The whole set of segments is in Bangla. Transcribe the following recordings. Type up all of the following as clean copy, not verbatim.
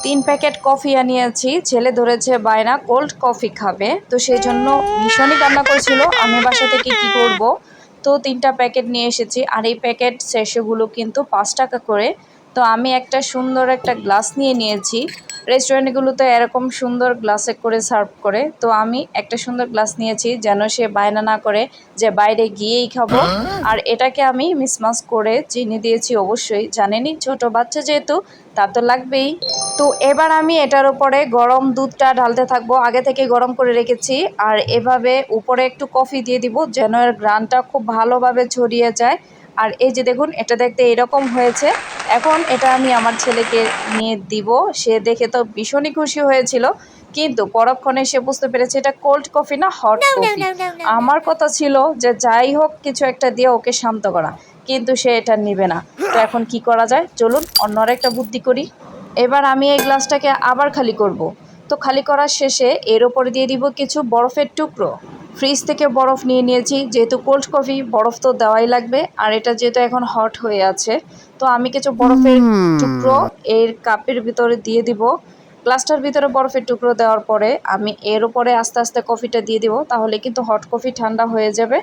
3 প্যাকেট কফি আনিয়েছি। ছেলে ধরেছে বায়না কোল্ড কফি খাবে, তো সেই জন্য ভীষণই কান্না করছিল। আমি বাসা থেকে কি করব, তো 3টা প্যাকেট নিয়ে এসেছি। আর এই প্যাকেট সেশেগুলো কিন্তু 5 টাকা করে। তো আমি একটা সুন্দর একটা গ্লাস নিয়ে নিয়েছি। রেস্টুরেন্টগুলোতে এরকম সুন্দর গ্লাসে করে সার্ভ করে, তো আমি একটা সুন্দর গ্লাস নিয়েছি যেন সে বায়না না করে যে বাইরে গিয়েই খাবো। আর এটাকে আমি মিসমাস করে চিনি দিয়েছি, অবশ্যই জানেনই ছোট বাচ্চা যেহেতু তার তো লাগবেই। তো এবার আমি এটার উপরে গরম দুধটা ঢালতে থাকবো, আগে থেকে গরম করে রেখেছি। আর এভাবে উপরে একটু কফি দিয়ে দিব যেন এর ঘ্রাণটা খুব ভালোভাবে ছড়িয়ে যায়। আর এই যে দেখুন, এটা দেখতে এরকম হয়েছে। এখন এটা আমি আমার ছেলেকে নিয়ে দিব। সে দেখে তো ভীষণই খুশি হয়েছিল, কিন্তু পরক্ষণে সে বুঝতে পেরেছে এটা কোল্ড কফি না হট কফি। আমার কথা ছিল যে যাই হোক কিছু একটা দিয়ে ওকে শান্ত করা, কিন্তু সে এটা নিবে না। তো এখন কি করা যায়, চলুন অন্য একটা বুদ্ধি করি। এবার আমি এই গ্লাসটাকে আবার খালি করব। তো খালি করার শেষে এর ওপরে দিয়ে দিব কিছু বরফের টুকরো। ফ্রিজ থেকে বরফ নিয়ে নিয়েছি, যেহেতু কোল্ড কফি বরফ তো দেওয়াই লাগবে। আর এটা যেহেতু এখন হট হয়ে আছে, তো আমি কিছু বরফের টুকরো এর কাপের ভিতরে দিয়ে দিব। গ্লাসটার ভিতরে বরফের টুকরো দেওয়ার পরে আমি এর উপরে আস্তে আস্তে কফিটা দিয়ে দিব, তাহলে কিন্তু হট কফি ঠান্ডা হয়ে যাবে।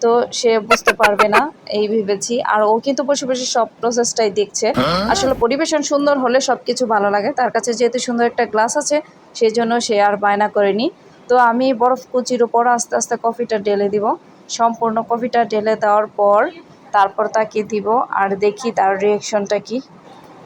তো সে বুঝতে পারবে না এই ভেবেছি। আর ও কিন্তু বসে বসে সব প্রসেসটাই দেখছে। আসলে পরিবেশন সুন্দর হলে সব কিছু ভালো লাগে। তার কাছে যেহেতু সুন্দর একটা গ্লাস আছে, সেই জন্য সে আর বায়না করেনি। তো আমি বরফ কুচির উপর আস্তে আস্তে কফিটা ঢেলে দিব। সম্পূর্ণ কফিটা ঢেলে দেওয়ার পর তারপর তাকে দিব, আর দেখি তার রিয়াকশনটা কি।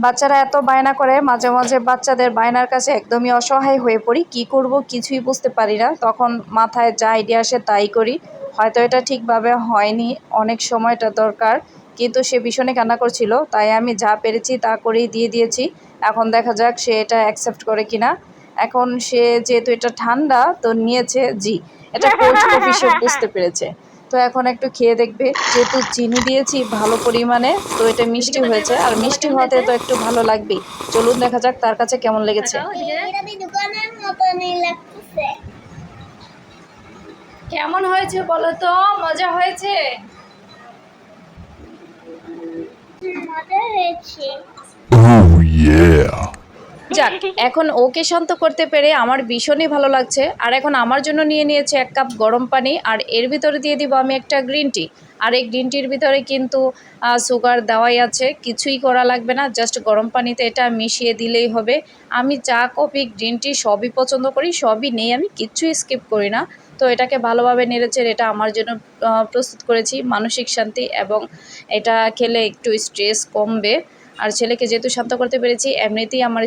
বাচ্চারা এত বায়না করে, মাঝে মাঝে বাচ্চাদের বায়নার কাছে একদমই অসহায় হয়ে পড়ি। কি করব কিছুই বুঝতে পারি না, তখন মাথায় যা আইডিয়া আসে তাই করি। হয়তো এটা ঠিকভাবে হয়নি, অনেক সময়টা দরকার, কিন্তু সে ভীষণই কান্না করছিল, তাই আমি যা পেরেছি তা করেই দিয়ে দিয়েছি। এখন দেখা যাক সে এটা অ্যাকসেপ্ট করে কিনা। এখন সে যেহেতু এটা ঠান্ডা তো নিয়েছে, জি এটা কোল্ড কফি সে বুঝতে পেরেছে। তো এখন একটু খেয়ে দেখবে, যেহেতু চিনি দিয়েছি ভালো পরিমাণে, তো এটা মিষ্টি হয়েছে। আর মিষ্টি হওয়াতে তো একটু ভালো লাগবেই। চলুন দেখা যাক তার কাছে কেমন লেগেছে। কেমন হয়েছে বলো তো, মজা হয়েছে? Oh yeah. যাক, এখন ওকে শান্ত করতে পেরে আমার ভীষণই ভালো লাগছে। আর এখন আমার জন্য নিয়ে নিয়েছে 1 কাপ গরম পানি, আর এর ভিতরে দিয়ে দিব আমি একটা গ্রিন টি। আর এই গ্রিন টির ভিতরে কিন্তু সুগার দেওয়াই আছে, কিছুই করা লাগবে না, জাস্ট গরম পানিতে এটা মিশিয়ে দিলেই হবে। আমি চা কফি গ্রিন টি সবই পছন্দ করি, সবই নেই, আমি কিচ্ছুই স্কিপ করি না। তো এটাকে ভালোভাবে নেড়েচেড়ে এটা আমার জন্য প্রস্তুত করেছি, মানসিক শান্তি, এবং এটা খেলে একটু স্ট্রেস কমবে। আর ছেলেকে যেহেতু শান্ত করতে পেরেছি, এমনিতেই আমার